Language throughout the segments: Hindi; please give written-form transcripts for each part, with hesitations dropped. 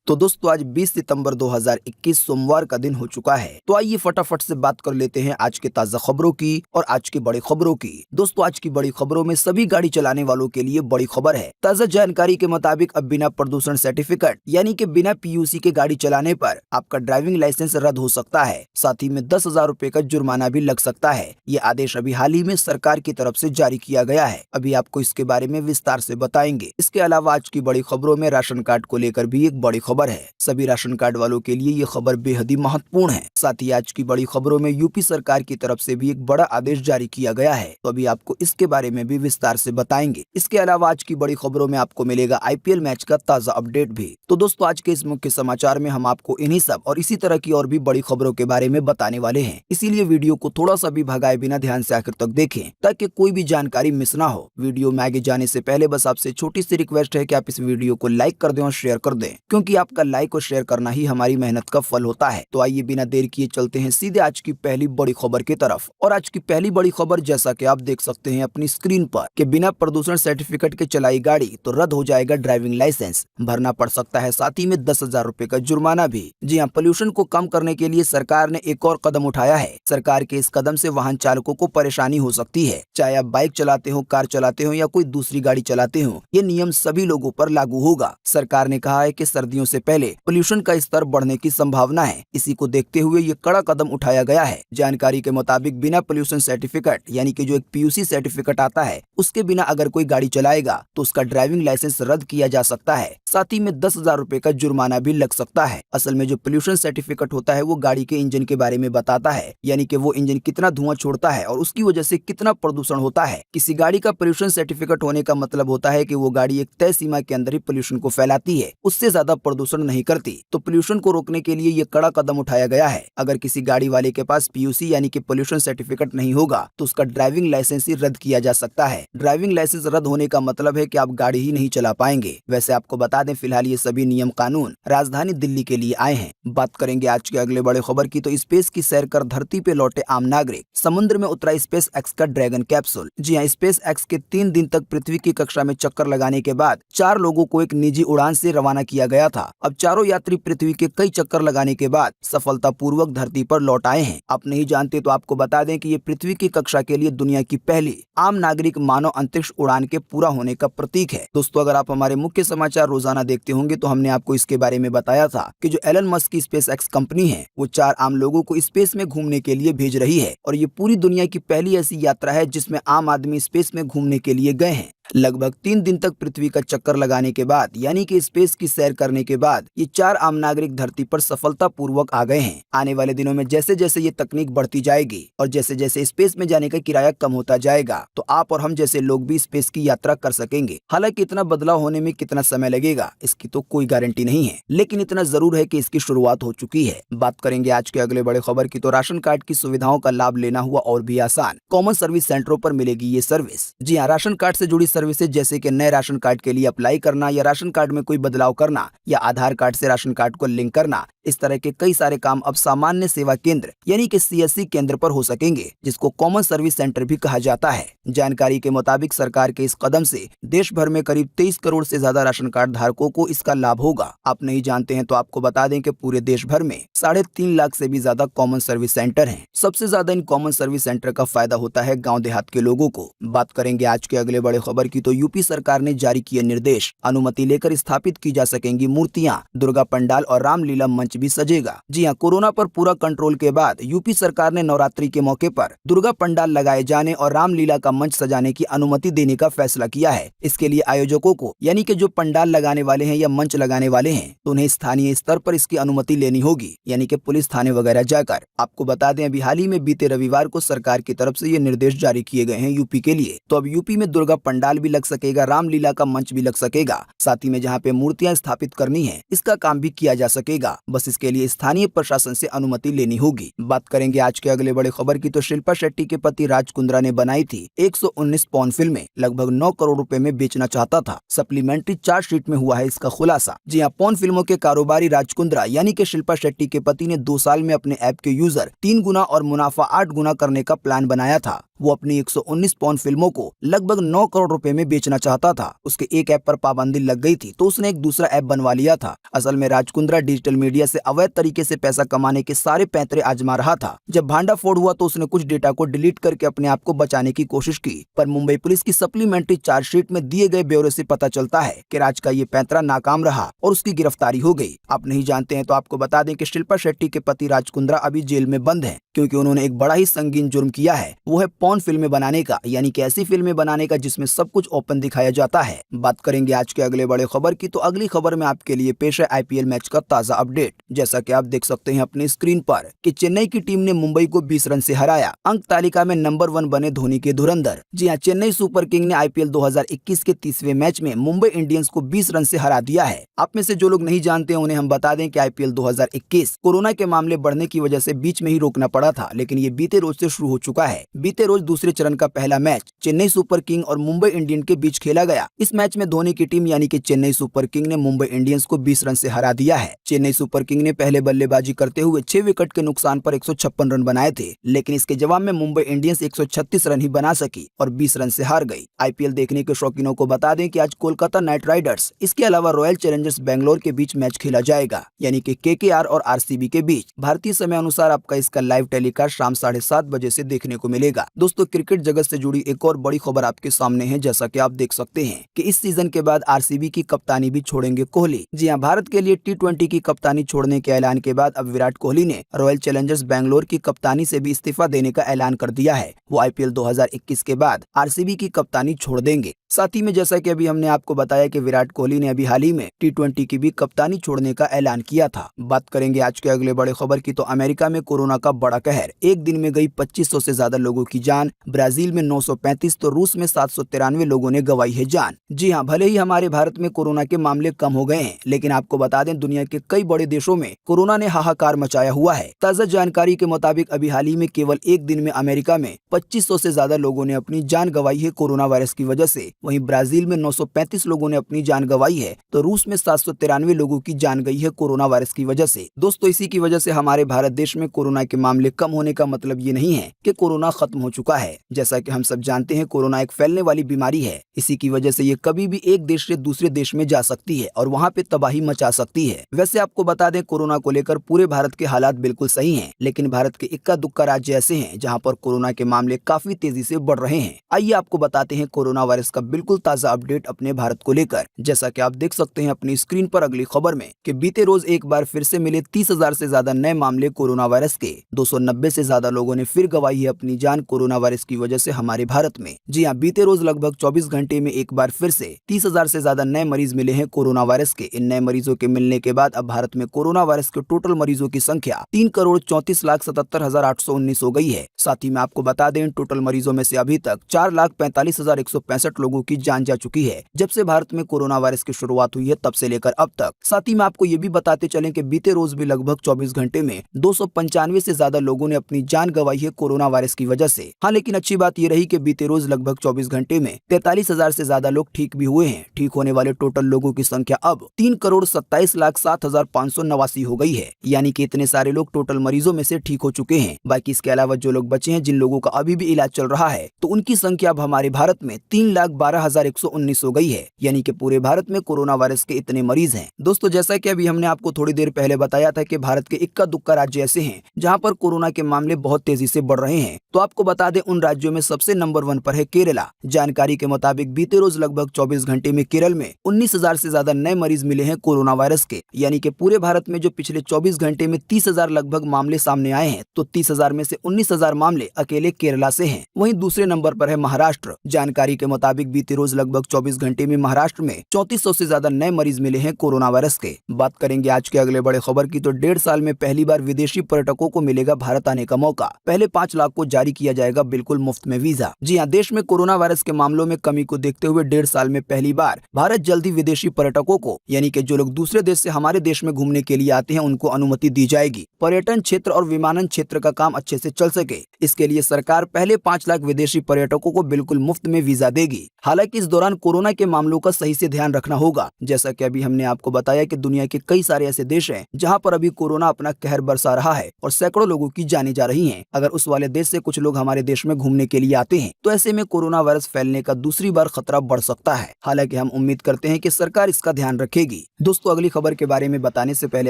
तो दोस्तों आज 20 सितंबर 2021 सोमवार का दिन हो चुका है। तो आइए फटाफट से बात कर लेते हैं आज के ताजा खबरों की और आज की बड़ी खबरों की। दोस्तों आज की बड़ी खबरों में सभी गाड़ी चलाने वालों के लिए बड़ी खबर है। ताजा जानकारी के मुताबिक अब बिना प्रदूषण सर्टिफिकेट यानी कि बिना पीयूसी के गाड़ी चलाने पर आपका ड्राइविंग लाइसेंस रद्द हो सकता है। साथ ही में 10,000 रुपए का जुर्माना भी लग सकता है। ये आदेश अभी हाल ही में सरकार की तरफ से जारी किया गया है। अभी आपको इसके बारे में विस्तार से बताएंगे। इसके अलावा आज की बड़ी खबरों में राशन कार्ड को लेकर भी एक बड़ी खबर है। सभी राशन कार्ड वालों के लिए ये खबर बेहद ही महत्वपूर्ण है। साथ ही आज की बड़ी खबरों में यूपी सरकार की तरफ से भी एक बड़ा आदेश जारी किया गया है। तो अभी आपको इसके बारे में भी विस्तार से बताएंगे। इसके अलावा आज की बड़ी खबरों में आपको मिलेगा आईपीएल मैच का ताजा अपडेट भी। तो दोस्तों आज के इस मुख्य समाचार में हम आपको इन्हीं सब और इसी तरह की और भी बड़ी खबरों के बारे में बताने वाले हैं। इसीलिए वीडियो को थोड़ा सा भी भगाए बिना ध्यान से आखिर तक देखें ताकि कोई भी जानकारी मिस ना हो। वीडियो में आगे जाने से पहले बस आपसे छोटी सी रिक्वेस्ट है कि आप इस वीडियो को लाइक कर दें और शेयर कर दें, क्योंकि आपका लाइक और शेयर करना ही हमारी मेहनत का फल होता है। तो आइए बिना देर किए चलते हैं सीधे आज की पहली बड़ी खबर की तरफ। और आज की पहली बड़ी खबर जैसा कि आप देख सकते हैं अपनी स्क्रीन पर कि बिना प्रदूषण सर्टिफिकेट के चलाई गाड़ी तो रद्द हो जाएगा ड्राइविंग लाइसेंस, भरना पड़ सकता है साथ ही में 10,000 रुपए का जुर्माना भी। जी हाँ, पोल्यूशन को कम करने के लिए सरकार ने एक और कदम उठाया है। सरकार के इस कदम से वाहन चालकों को परेशानी हो सकती है, चाहे आप बाइक चलाते हो, कार चलाते हो या कोई दूसरी गाड़ी चलाते हो। ये नियम सभी लोगों पर लागू होगा। सरकार ने कहा है कि सर्दियों से पहले पोल्यूशन का स्तर बढ़ने की संभावना है। इसी को देखते हुए ये कड़ा कदम उठाया गया है। जानकारी के मुताबिक बिना पोल्यूशन सर्टिफिकेट यानी कि जो एक पीयूसी सर्टिफिकेट आता है उसके बिना अगर कोई गाड़ी चलाएगा तो उसका ड्राइविंग लाइसेंस रद्द किया जा सकता है। साथ ही में 10,000 रुपए का जुर्माना भी लग सकता है। असल में जो पोल्यूशन सर्टिफिकेट होता है वो गाड़ी के इंजन के बारे में बताता है, यानी कि वो इंजन कितना धुआं छोड़ता है और उसकी वजह से कितना प्रदूषण होता है। किसी गाड़ी का पोल्यूशन सर्टिफिकेट होने का मतलब होता है कि वो गाड़ी एक तय सीमा के अंदर ही पोल्यूशन को फैलाती है, उससे ज्यादा प्रदूषण नहीं करती। तो पोल्यूशन को रोकने के लिए ये कड़ा कदम उठाया गया है। अगर किसी गाड़ी वाले के पास पीयूसी यानी कि पोल्यूशन सर्टिफिकेट नहीं होगा तो उसका ड्राइविंग लाइसेंस ही रद्द किया जा सकता है। ड्राइविंग लाइसेंस रद्द होने का मतलब है कि आप गाड़ी ही नहीं चला पाएंगे। वैसे आपको बता दें फिलहाल ये सभी नियम कानून राजधानी दिल्ली के लिए आए हैं। बात करेंगे आज के अगले बड़े खबर की। तो स्पेस की सैर कर धरती पे लौटे आम नागरिक, समुद्र में उतरा स्पेस एक्स का ड्रैगन कैप्सूल। जी हाँ, स्पेस एक्स के 3 दिन तक पृथ्वी की कक्षा में चक्कर लगाने के बाद 4 लोगों को एक निजी उड़ान से रवाना किया गया था। अब चारों यात्री पृथ्वी के कई चक्कर लगाने के बाद सफलतापूर्वक धरती पर लौट आए हैं। आप नहीं जानते तो आपको बता दें कि ये पृथ्वी की कक्षा के लिए दुनिया की पहली आम नागरिक मानव अंतरिक्ष उड़ान के पूरा होने का प्रतीक है। दोस्तों अगर आप हमारे मुख्य समाचार रोजाना देखते होंगे तो हमने आपको इसके बारे में बताया था कि जो एलन मस्क की स्पेस एक्स कंपनी है वो 4 आम लोगों को स्पेस में घूमने के लिए भेज रही है और ये पूरी दुनिया की पहली ऐसी यात्रा है जिसमें आम आदमी स्पेस में घूमने के लिए गए हैं। लगभग 3 दिन तक पृथ्वी का चक्कर लगाने के बाद यानी कि स्पेस की सैर करने के बाद ये 4 आम नागरिक धरती पर सफलतापूर्वक आ गए हैं। आने वाले दिनों में जैसे जैसे ये तकनीक बढ़ती जाएगी और जैसे जैसे स्पेस में जाने का किराया कम होता जाएगा तो आप और हम जैसे लोग भी स्पेस की यात्रा कर सकेंगे। हालांकि इतना बदलाव होने में कितना समय लगेगा इसकी तो कोई गारंटी नहीं है, लेकिन इतना जरूर है कि इसकी शुरुआत हो चुकी है। बात करेंगे आज के अगले बड़े खबर की। तो राशन कार्ड की सुविधाओं का लाभ लेना हुआ और भी आसान, कॉमन सर्विस सेंटरों पर मिलेगी ये सर्विस। जी हाँ, राशन कार्ड से जुड़ी सर्विसेज जैसे कि नए राशन कार्ड के लिए अप्लाई करना या राशन कार्ड में कोई बदलाव करना या आधार कार्ड से राशन कार्ड को लिंक करना, इस तरह के कई सारे काम अब सामान्य सेवा केंद्र यानी कि सीएससी केंद्र पर हो सकेंगे, जिसको कॉमन सर्विस सेंटर भी कहा जाता है। जानकारी के मुताबिक सरकार के इस कदम से देश भर में करीब 23 करोड़ से ज्यादा राशन कार्ड धारकों को इसका लाभ होगा। आप नहीं जानते हैं तो आपको बता दें कि पूरे देश भर में 3.5 लाख से भी ज्यादा कॉमन सर्विस सेंटर हैं। सबसे ज्यादा इन कॉमन सर्विस सेंटर का फायदा होता है गाँव देहात के लोगों को। बात करेंगे आज के अगले बड़े खबर की। तो यूपी सरकार ने जारी किए निर्देश, अनुमति लेकर स्थापित की जा सकेंगी मूर्तियां, दुर्गा पंडाल और रामलीला मंच भी सजेगा। जी हां, कोरोना पर पूरा कंट्रोल के बाद यूपी सरकार ने नवरात्रि के मौके पर दुर्गा पंडाल लगाए जाने और रामलीला का मंच सजाने की अनुमति देने का फैसला किया है। इसके लिए आयोजकों को यानी कि जो पंडाल लगाने वाले हैं या मंच लगाने वाले हैं तो उन्हें स्थानीय स्तर पर इसकी अनुमति लेनी होगी, यानी कि पुलिस थाने वगैरह जाकर। आपको बता दें अभी हाल ही में बीते रविवार को सरकार की तरफ से ये निर्देश जारी किए गए हैं यूपी के लिए। तो अब यूपी में दुर्गा पंडाल भी लग सकेगा, रामलीला का मंच भी लग सकेगा, साथ ही में जहाँ पे मूर्तियां स्थापित करनी है इसका काम भी किया जा सकेगा। बस इसके लिए स्थानीय प्रशासन से अनुमति लेनी होगी। बात करेंगे आज के अगले बड़े खबर की। तो शिल्पा शेट्टी के पति राज कुंद्रा ने बनाई थी 119 पॉर्न फिल्में, लगभग 9 करोड़ रुपए में बेचना चाहता था। सप्लीमेंट्री चार्जशीट में हुआ है इसका खुलासा। जी हाँ, पॉर्न फिल्मों के कारोबारी राज कुंद्रा यानी कि शिल्पा शेट्टी के पति ने 2 साल में अपने ऐप के यूजर 3 गुना और मुनाफा 8 गुना करने का प्लान बनाया था वो अपनी 119 पॉर्न फिल्मों को लगभग 9 करोड़ रुपए में बेचना चाहता था। उसके एक ऐप पर पाबंदी लग गई थी तो उसने एक दूसरा ऐप बनवा लिया था। असल में राज कुंद्रा डिजिटल मीडिया से अवैध तरीके से पैसा कमाने के सारे पैंतरे आजमा रहा था। जब भांडाफोड़ हुआ तो उसने कुछ डेटा को डिलीट करके अपने आप को बचाने की कोशिश की, पर मुंबई पुलिस की सप्लीमेंट्री चार्जशीट में दिए गए ब्यौरे से पता चलता है कि राज का ये पैंतरा नाकाम रहा और उसकी गिरफ्तारी हो गई। आप नहीं जानते हैं तो आपको बता दें कि शिल्पा शेट्टी के पति राज कुंद्रा अभी जेल में बंद हैं, क्योंकि उन्होंने एक बड़ा ही संगीन जुर्म किया है, वो है पॉर्न फिल्में बनाने का, यानी कि ऐसी फिल्में बनाने का जिसमें सब कुछ ओपन दिखाया जाता है। बात करेंगे आज के अगले बड़े खबर की, तो अगली खबर में आपके लिए पेश है आईपीएल मैच का ताजा अपडेट। जैसा कि आप देख सकते हैं अपनी स्क्रीन पर कि चेन्नई की टीम ने मुंबई को 20 रन से हराया। अंक तालिका में नंबर 1 बने धोनी के धुरंधर। जी हां, चेन्नई सुपर किंग ने आईपीएल 2021 के 30वें मैच में मुंबई इंडियंस को 20 रन से हरा दिया है। आप में से जो लोग नहीं जानते हैं उन्हें हम बता दें कि आईपीएल 2021 कोरोना के मामले बढ़ने की वजह से बीच में ही रोकना पड़ा था, लेकिन ये बीते रोज से शुरू हो चुका है। बीते रोज दूसरे चरण का पहला मैच चेन्नई सुपर किंग और मुंबई इंडियंस के बीच खेला गया। इस मैच में धोनी की टीम यानी कि चेन्नई सुपर किंग ने मुंबई इंडियंस को 20 रन से हरा दिया है। चेन्नई सुपर किंग ने पहले बल्लेबाजी करते हुए 6 विकेट के नुकसान पर 156 रन बनाए थे, लेकिन इसके जवाब में मुंबई इंडियंस 136 रन ही बना सकी और 20 रन से हार गई। आईपीएल देखने के शौकीनों को बता दें कि आज कोलकाता नाइट राइडर्स इसके अलावा रॉयल चैलेंजर्स बेंगलोर के बीच मैच खेला जाएगा, यानी कि केकेआर और आरसीबी के बीच। भारतीय समय अनुसार आपका इसका लाइव टेलीकास्ट शाम 7:30 बजे से देखने को मिलेगा। दोस्तों, क्रिकेट जगत से जुड़ी एक और बड़ी खबर आपके सामने है। जैसा कि आप देख सकते हैं कि इस सीजन के बाद आरसीबी की कप्तानी भी छोड़ेंगे कोहली। जी हां, भारत के लिए टी20 की कप्तानी छोड़ने के ऐलान के बाद अब विराट कोहली ने रॉयल चैलेंजर्स बेंगलोर की कप्तानी से भी इस्तीफा देने का ऐलान कर दिया है। वो आईपीएल 2021 के बाद आरसीबी की कप्तानी छोड़ देंगे। साथ ही में जैसा कि अभी हमने आपको बताया कि विराट कोहली ने अभी हाल ही में टी20 की भी कप्तानी छोड़ने का ऐलान किया था। बात करेंगे आज के अगले बड़े खबर की, तो अमेरिका में कोरोना का बड़ा कहर। एक दिन में गई 2500 से ज्यादा लोगों की जान। ब्राजील में 935 तो रूस में 793 लोगों ने गंवाई है जान। जी हाँ, भले ही हमारे भारत में कोरोना के मामले कम हो गए हैं, लेकिन आपको बता दें दुनिया के कई बड़े देशों में कोरोना ने हाहाकार मचाया हुआ है। ताजा जानकारी के मुताबिक अभी हाल ही में केवल एक दिन में अमेरिका में 2500 से ज्यादा लोगों ने अपनी जान गंवाई है कोरोना वायरस की वजह से। वहीं ब्राजील में 935 लोगों ने अपनी जान गंवाई है, तो रूस में 793 लोगों की जान गई है कोरोना वायरस की वजह से। दोस्तों, इसी की वजह से हमारे भारत देश में कोरोना के मामले कम होने का मतलब ये नहीं है कि कोरोना खत्म हो चुका है। जैसा कि हम सब जानते हैं, कोरोना एक फैलने वाली बीमारी है। इसी की वजह से ये कभी भी एक देश से दूसरे देश में जा सकती है और वहाँ पे तबाही मचा सकती है। वैसे आपको बता दें, कोरोना को लेकर पूरे भारत के हालात बिल्कुल सही हैं, लेकिन भारत के इक्का दुक्का राज्य ऐसे हैं जहाँ पर कोरोना के मामले काफी तेजी से बढ़ रहे हैं। आइए आपको बताते हैं कोरोना वायरस का बिल्कुल ताजा अपडेट अपने भारत को लेकर। जैसा कि आप देख सकते हैं अपनी स्क्रीन पर अगली खबर में कि बीते रोज एक बार फिर से मिले 30,000 से ज्यादा नए मामले कोरोना वायरस के। 290 से ज्यादा लोगों ने फिर गंवाई है अपनी जान कोरोना वायरस की वजह से हमारे भारत में। जी हाँ, बीते रोज लगभग 24 घंटे में एक बार फिर से 30,000 से ज्यादा नए मरीज मिले हैं कोरोना वायरस के। इन नए मरीजों के मिलने के बाद अब भारत में कोरोना वायरस के टोटल मरीजों की संख्या 3,34,77,819 हो गई है। साथ ही में आपको बता दें, टोटल मरीजों में से अभी तक 4,45,165 लोगों की जान जा चुकी है जब से भारत में कोरोना वायरस की शुरुआत हुई है तब से लेकर अब तक। साथ ही में आपको ये भी बताते चलें कि बीते रोज भी लगभग 24 घंटे में 295 से ज्यादा लोगों ने अपनी जान गंवाई है कोरोना वायरस की वजह से। हाँ, लेकिन अच्छी बात ये रही कि बीते रोज लगभग 24 घंटे में 43,000 से ज्यादा लोग ठीक भी हुए हैं। ठीक होने वाले टोटल लोगों की संख्या अब 3,27,07,589 हो गई है, यानी कि इतने सारे लोग टोटल मरीजों में से ठीक हो चुके हैं। बाकी इसके अलावा जो लोग बचे हैं, जिन लोगों का अभी भी इलाज चल रहा है, तो उनकी संख्या अब हमारे भारत में 3,12,119 हो गई है, यानी कि पूरे भारत में कोरोना वायरस के इतने मरीज हैं। दोस्तों, जैसा कि अभी हमने आपको थोड़ी देर पहले बताया था कि भारत के इक्का दुक्का राज्य ऐसे हैं जहां पर कोरोना के मामले बहुत तेजी से बढ़ रहे हैं, तो आपको बता दें उन राज्यों में सबसे नंबर 1 पर है केरला। जानकारी के मुताबिक बीते रोज लगभग 24 घंटे में केरल में 19,000 से ज्यादा नए मरीज मिले हैं कोरोना वायरस के, यानी कि पूरे भारत में जो पिछले 24 घंटे में 30,000 लगभग मामले सामने आए हैं, तो 30,000 में से 19,000 मामले अकेले केरला से हैं। वहीं दूसरे नंबर पर है महाराष्ट्र। जानकारी के मुताबिक बीते रोज लगभग 24 घंटे में महाराष्ट्र में 3400 से ज्यादा नए मरीज मिले हैं कोरोना वायरस के। बात करेंगे आज के अगले बड़े खबर की, तो 1.5 साल में पहली बार विदेशी पर्यटकों को मिलेगा भारत आने का मौका। पहले 5 लाख को जारी किया जाएगा बिल्कुल मुफ्त में वीजा। जी हाँ, देश में कोरोना वायरस के मामलों में कमी को देखते हुए 1.5 साल में पहली बार भारत जल्दी विदेशी पर्यटकों को, यानी कि जो लोग दूसरे देश से हमारे देश में घूमने के लिए आते हैं, उनको अनुमति दी जाएगी। पर्यटन क्षेत्र और विमानन क्षेत्र का काम अच्छे से चल सके, इसके लिए सरकार पहले 5 लाख विदेशी पर्यटकों को बिल्कुल मुफ्त में वीजा देगी। हालांकि इस दौरान कोरोना के मामलों का सही से ध्यान रखना होगा। जैसा कि अभी हमने आपको बताया कि दुनिया के कई सारे ऐसे देश हैं जहां पर अभी कोरोना अपना कहर बरसा रहा है और सैकड़ों लोगों की जानें जा रही हैं। अगर उस वाले देश से कुछ लोग हमारे देश में घूमने के लिए आते हैं, तो ऐसे में कोरोना वायरस फैलने का दूसरी बार खतरा बढ़ सकता है। हालांकि हम उम्मीद करते हैं कि सरकार इसका ध्यान रखेगी। दोस्तों, अगली खबर के बारे में बताने से पहले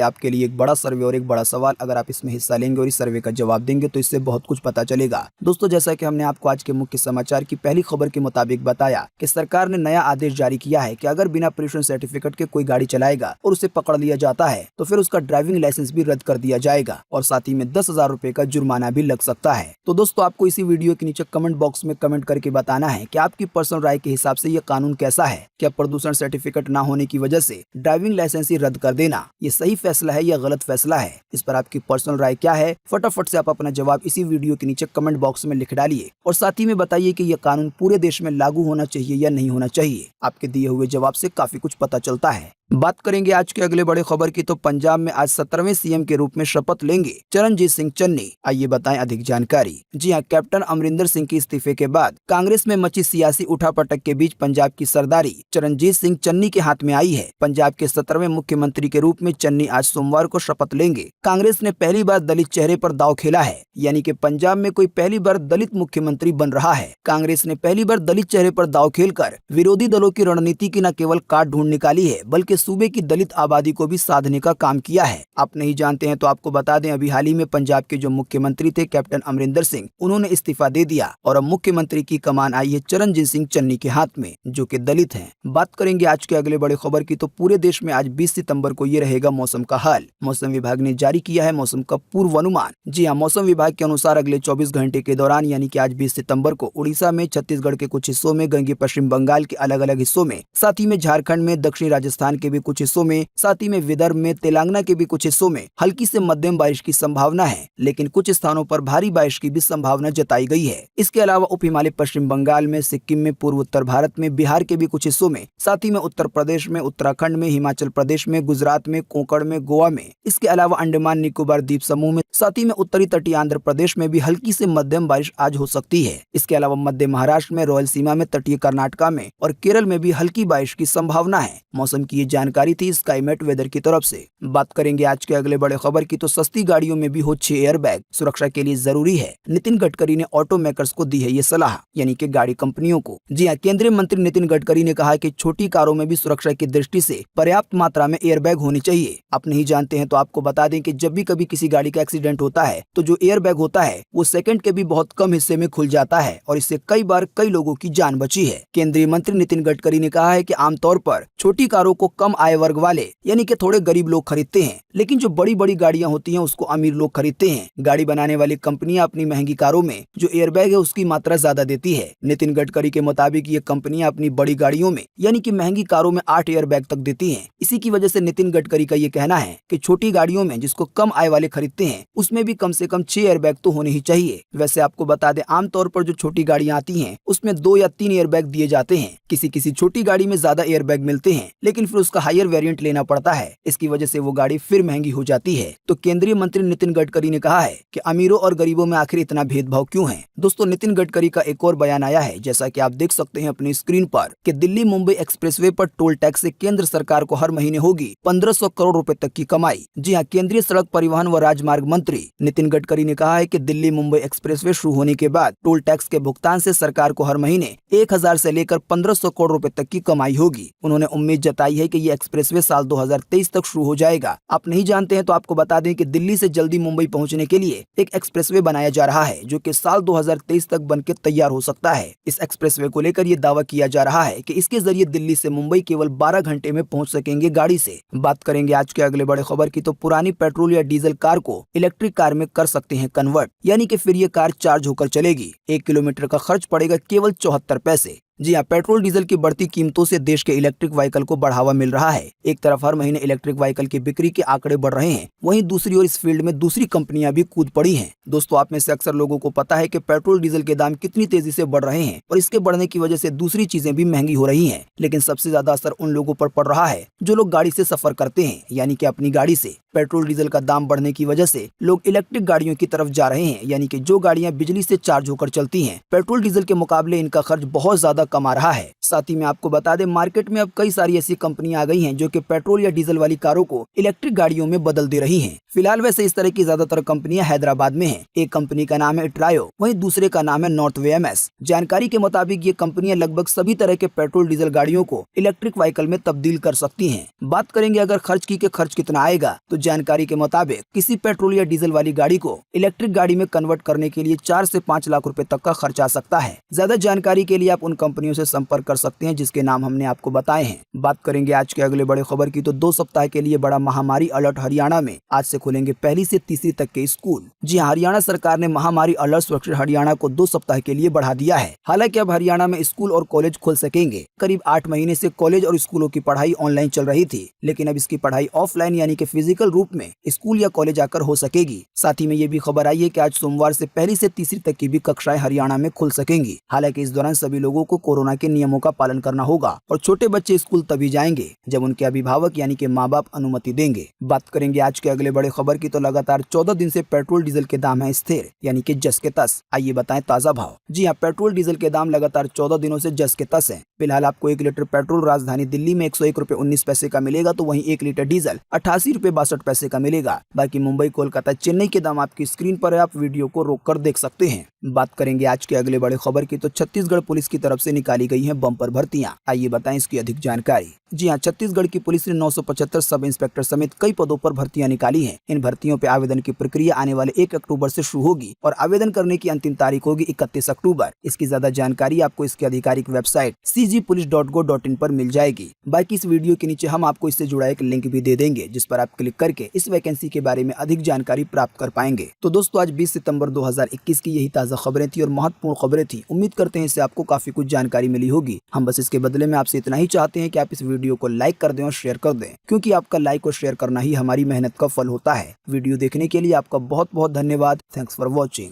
आपके लिए एक बड़ा सर्वे और एक बड़ा सवाल। अगर आप इसमें हिस्सा लेंगे और इस सर्वे का जवाब देंगे तो इससे बहुत कुछ पता चलेगा। दोस्तों, जैसा कि हमने आपको आज के मुख्य समाचार की पहली खबर के मुताबिक बताया कि सरकार ने नया आदेश जारी किया है कि अगर बिना पोल्यूशन सर्टिफिकेट के कोई गाड़ी चलाएगा और उसे पकड़ लिया जाता है तो फिर उसका ड्राइविंग लाइसेंस भी रद्द कर दिया जाएगा और साथ ही में 10,000 रुपए का जुर्माना भी लग सकता है। तो दोस्तों, आपको इसी वीडियो के नीचे कमेंट बॉक्स में कमेंट करके बताना है कि आपकी पर्सनल राय के हिसाब से ये कानून कैसा है। क्या प्रदूषण सर्टिफिकेट ना होने की वजह से ड्राइविंग लाइसेंस ही रद्द कर देना ये सही फैसला है या गलत फैसला है? इस पर आपकी पर्सनल राय क्या है? फटाफट से आप अपना जवाब इसी वीडियो के नीचे कमेंट बॉक्स में लिख डालिए और साथ ही में बताइए कि यह कानून पूरे देश में लागू होना चाहिए या नहीं होना चाहिए। आपके दिए हुए जवाब से काफी कुछ पता चलता है। बात करेंगे आज के अगले बड़े खबर की, तो पंजाब में आज 17वें सीएम के रूप में शपथ लेंगे चरणजीत सिंह चन्नी। आइए बताएं अधिक जानकारी। जी हां, कैप्टन अमरिंदर सिंह के इस्तीफे के बाद कांग्रेस में मची सियासी उठापटक के बीच पंजाब की सरदारी चरणजीत सिंह चन्नी के हाथ में आई है। पंजाब के 17वें मुख्यमंत्री के रूप में चन्नी आज सोमवार को शपथ लेंगे। कांग्रेस ने पहली बार दलित चेहरे पर दांव खेला है, यानी कि पंजाब में कोई पहली बार दलित मुख्यमंत्री बन रहा है। कांग्रेस ने पहली बार दलित चेहरे पर दांव खेलकर विरोधी दलों की रणनीति की न केवल काट ढूंढ निकाली है बल्कि सूबे की दलित आबादी को भी साधने का काम किया है। आप नहीं जानते हैं तो आपको बता दें, अभी हाल ही में पंजाब के जो मुख्यमंत्री थे कैप्टन अमरिंदर सिंह, उन्होंने इस्तीफा दे दिया और अब मुख्यमंत्री की कमान आई है चरणजीत सिंह चन्नी के हाथ में, जो कि दलित हैं। बात करेंगे आज के अगले बड़े खबर की, तो पूरे देश में आज 20 सितंबर को ये रहेगा मौसम का हाल। मौसम विभाग ने जारी किया है मौसम का पूर्वानुमान। जी हाँ, मौसम विभाग के अनुसार अगले 24 घंटे के दौरान यानी कि आज 20 सितंबर को उड़ीसा में, छत्तीसगढ़ के कुछ हिस्सों में, गंगे पश्चिम बंगाल के अलग अलग हिस्सों में, साथ ही में झारखंड में, दक्षिणी राजस्थान के भी कुछ हिस्सों में, साथ ही में विदर्भ में, तेलंगाना के भी कुछ हिस्सों में हल्की से मध्यम बारिश की संभावना है, लेकिन कुछ स्थानों पर भारी बारिश की भी संभावना जताई गई है। इसके अलावा उप हिमालय पश्चिम बंगाल में, सिक्किम में, पूर्व उत्तर भारत में, बिहार के भी कुछ हिस्सों में, साथ ही में उत्तर प्रदेश में, उत्तराखंड में, हिमाचल प्रदेश में, गुजरात में, कोंकण में, गोवा में, इसके अलावा अंडमान निकोबार द्वीप समूह में, साथ ही में उत्तरी तटीय आंध्र प्रदेश में भी हल्की से मध्यम बारिश आज हो सकती है। इसके अलावा मध्य महाराष्ट्र में, रायलसीमा में, तटीय कर्नाटका में और केरल में भी हल्की बारिश की संभावना है। मौसम की ये जानकारी थी स्काईमेट वेदर की तरफ से। बात करेंगे आज के अगले बड़े खबर की, तो सस्ती गाड़ियों में भी हो 6 एयरबैग, सुरक्षा के लिए जरूरी है। नितिन गडकरी ने ऑटो मेकर्स को दी है ये सलाह, यानी कि गाड़ी कंपनियों को। जी हाँ, केंद्रीय मंत्री नितिन गडकरी ने कहा कि छोटी कारों में भी सुरक्षा की दृष्टि से पर्याप्त मात्रा में एयरबैग होनी चाहिए। आप नहीं जानते हैं तो आपको बता दें कि जब भी कभी किसी गाड़ी का एक्सीडेंट होता है तो जो एयरबैग होता है वो सेकंड के भी बहुत कम हिस्से में खुल जाता है और इससे कई बार कई लोगों की जान बची है। केंद्रीय मंत्री नितिन गडकरी ने कहा है कि आमतौर पर छोटी कारों को कम आय वर्ग वाले यानी कि थोड़े गरीब लोग खरीदते हैं, लेकिन जो बड़ी बड़ी गाड़ियां होती हैं उसको अमीर लोग खरीदते हैं। गाड़ी बनाने वाली कंपनियां अपनी महंगी कारों में जो एयरबैग है उसकी मात्रा ज्यादा देती है। नितिन गडकरी के मुताबिक ये कंपनियां अपनी बड़ी गाड़ियों में यानी कि महंगी कारों में 8 एयरबैग तक देती हैं। इसी की वजह से नितिन गडकरी का ये कहना है कि छोटी गाड़ियों में जिसको कम आय वाले खरीदते हैं उसमें भी कम से कम 6 एयरबैग तो होने ही चाहिए। वैसे आपको बता दें, आमतौर पर जो छोटी गाड़ियां आती हैं उसमें 2 या 3 एयरबैग दिए जाते हैं। किसी किसी छोटी गाड़ी में ज्यादा एयरबैग मिलते हैं, लेकिन फिर उसका हायर वेरिएंट लेना पड़ता है। इसकी वजह से वो गाड़ी फिर महंगी हो जाती है। तो केंद्रीय मंत्री नितिन गडकरी ने कहा है कि अमीरों और गरीबों में आखिर इतना भेदभाव क्यों है। दोस्तों, नितिन गडकरी का एक और बयान आया है, जैसा कि आप देख सकते हैं अपनी स्क्रीन पर, कि दिल्ली मुंबई एक्सप्रेसवे पर टोल टैक्स से केंद्र सरकार को हर महीने होगी 1500 करोड़ रुपए तक की कमाई। जी हाँ, केंद्रीय सड़क परिवहन व राजमार्ग मंत्री नितिन गडकरी ने कहा है कि दिल्ली मुंबई एक्सप्रेसवे शुरू होने के बाद टोल टैक्स के भुगतान से सरकार को हर महीने 1000 से लेकर 1500 करोड़ रुपए तक की कमाई होगी। उन्होंने उम्मीद जताई है कि ये एक्सप्रेसवे साल 2023 तक शुरू हो जाएगा। आप नहीं जानते हैं तो आपको बता दें कि दिल्ली से जल्दी मुंबई पहुंचने के लिए एक एक्सप्रेसवे बनाया जा रहा है, जो कि साल 2023 तक बनकर तैयार हो सकता है। इस एक्सप्रेसवे को लेकर ये दावा किया जा रहा है कि इसके जरिए दिल्ली से मुंबई केवल 12 घंटे में पहुंच सकेंगे गाड़ी से। बात करेंगे आज के अगले बड़े खबर की, तो पुरानी पेट्रोल या डीजल कार को इलेक्ट्रिक कार में कर सकते हैं कन्वर्ट, यानी कि फिर ये कार चार्ज होकर चलेगी। 1 किलोमीटर का खर्च पड़ेगा केवल 74 पैसे। जी हाँ, पेट्रोल डीजल की बढ़ती कीमतों से देश के इलेक्ट्रिक व्हीकल को बढ़ावा मिल रहा है। एक तरफ हर महीने इलेक्ट्रिक व्हीकल की बिक्री के आंकड़े बढ़ रहे हैं, वहीं दूसरी ओर इस फील्ड में दूसरी कंपनियां भी कूद पड़ी हैं। दोस्तों, आप में से अक्सर लोगों को पता है कि पेट्रोल डीजल के दाम कितनी तेजी से बढ़ रहे हैं और इसके बढ़ने की वजह से दूसरी चीजें भी महंगी हो रही हैं। लेकिन सबसे ज्यादा असर उन लोगों पर पड़ रहा है जो लोग गाड़ी से सफर करते हैं, यानी कि अपनी गाड़ी से पेट्रोल डीजल का दाम बढ़ने की वजह से लोग इलेक्ट्रिक गाड़ियों की तरफ जा रहे हैं, यानी कि जो गाड़ियां बिजली से चार्ज होकर चलती हैं। पेट्रोल डीजल के मुकाबले इनका खर्च बहुत ज्यादा कम आ रहा है। साथ ही में आपको बता दें, मार्केट में अब कई सारी ऐसी कंपनियां आ गई हैं जो कि पेट्रोल या डीजल वाली कारों को इलेक्ट्रिक गाड़ियों में बदल दे रही हैं। फिलहाल वैसे इस तरह की ज्यादातर कंपनियां हैदराबाद में हैं। एक कंपनी का नाम है इट्रायो, वहीं दूसरे का नाम है नॉर्थ वेएमएस। जानकारी के मुताबिक ये कंपनियां लगभग सभी तरह के पेट्रोल डीजल गाड़ियों को इलेक्ट्रिक व्हीकल में तब्दील कर सकती हैं। बात करेंगे अगर खर्च की के खर्च कितना आएगा, तो जानकारी के मुताबिक किसी पेट्रोल या डीजल वाली गाड़ी को इलेक्ट्रिक गाड़ी में कन्वर्ट करने के लिए 4 से 5 लाख रुपए तक का खर्च आ सकता है। ज्यादा जानकारी के लिए आप उन कंपनियों से संपर्क कर सकते हैं जिसके नाम हमने आपको बताए हैं। बात करेंगे आज के अगले बड़े खबर की, तो 2 सप्ताह के लिए बड़ा महामारी अलर्ट। हरियाणा में आज से खुलेंगे 1 से 3 तक के स्कूल। जी हाँ, हरियाणा सरकार ने महामारी अलर्ट सुरक्षित हरियाणा को 2 सप्ताह के लिए बढ़ा दिया है। हालांकि अब हरियाणा में स्कूल और कॉलेज खुल सकेंगे। करीब 8 महीने से कॉलेज और स्कूलों की पढ़ाई ऑनलाइन चल रही थी, लेकिन अब इसकी पढ़ाई ऑफलाइन यानी कि फिजिकल रूप में स्कूल या कॉलेज आकर हो सकेगी। साथ ही में ये भी खबर आई है कि आज सोमवार से 1 से 3 तक की भी कक्षाएं हरियाणा में खुल सकेंगी। हालांकि इस दौरान सभी लोगों को कोरोना के नियमों का पालन करना होगा और छोटे बच्चे स्कूल तभी जाएंगे जब उनके अभिभावक यानी कि माँ बाप अनुमति देंगे। बात करेंगे आज के अगले बड़े खबर की, तो लगातार 14 दिन से पेट्रोल डीजल के दाम है स्थिर यानी कि जस के तस। आइए बताएं ताजा भाव। जी हाँ, पेट्रोल डीजल के दाम लगातार 14 दिनों से जस के तस है। फिलहाल आपको 1 लीटर पेट्रोल राजधानी दिल्ली में 101 रुपए 19 पैसे का मिलेगा, तो वहीं 1 लीटर डीजल 88 रुपए 62 पैसे का मिलेगा। बाकी मुंबई, कोलकाता, चेन्नई के दाम आपकी स्क्रीन पर है, आप वीडियो को रोककर देख सकते हैं। बात करेंगे आज के अगले बड़े खबर की, तो छत्तीसगढ़ पुलिस की तरफ से निकाली गई है बम्पर भर्तियां। आइए बताएं इसकी अधिक जानकारी। जी हाँ, छत्तीसगढ़ की पुलिस ने 975 सब इंस्पेक्टर समेत कई पदों पर भर्तियां निकाली हैं। इन भर्तियों पे आवेदन की प्रक्रिया आने वाले 1 अक्टूबर से शुरू होगी और आवेदन करने की अंतिम तारीख होगी 31 अक्टूबर। इसकी ज्यादा जानकारी आपको इसकी आधिकारिक वेबसाइट cgpolice.go.in पर मिल जाएगी। बाकी इस वीडियो के नीचे हम आपको इससे जुड़ा एक लिंक भी दे देंगे, जिस पर आप क्लिक करके इस वैकेंसी के बारे में अधिक जानकारी प्राप्त कर पाएंगे। तो दोस्तों, आज 20 सितंबर 2021 की यही ताजा खबरें थी और महत्वपूर्ण खबरें थी। उम्मीद करते हैं इससे आपको काफी कुछ जानकारी मिली होगी। हम बस इसके बदले में आपसे इतना ही चाहते हैं कि आप इस वीडियो को लाइक कर दें और शेयर कर दें, क्योंकि आपका लाइक और शेयर करना ही हमारी मेहनत का फल होता है। वीडियो देखने के लिए आपका बहुत बहुत धन्यवाद। Thanks for watching.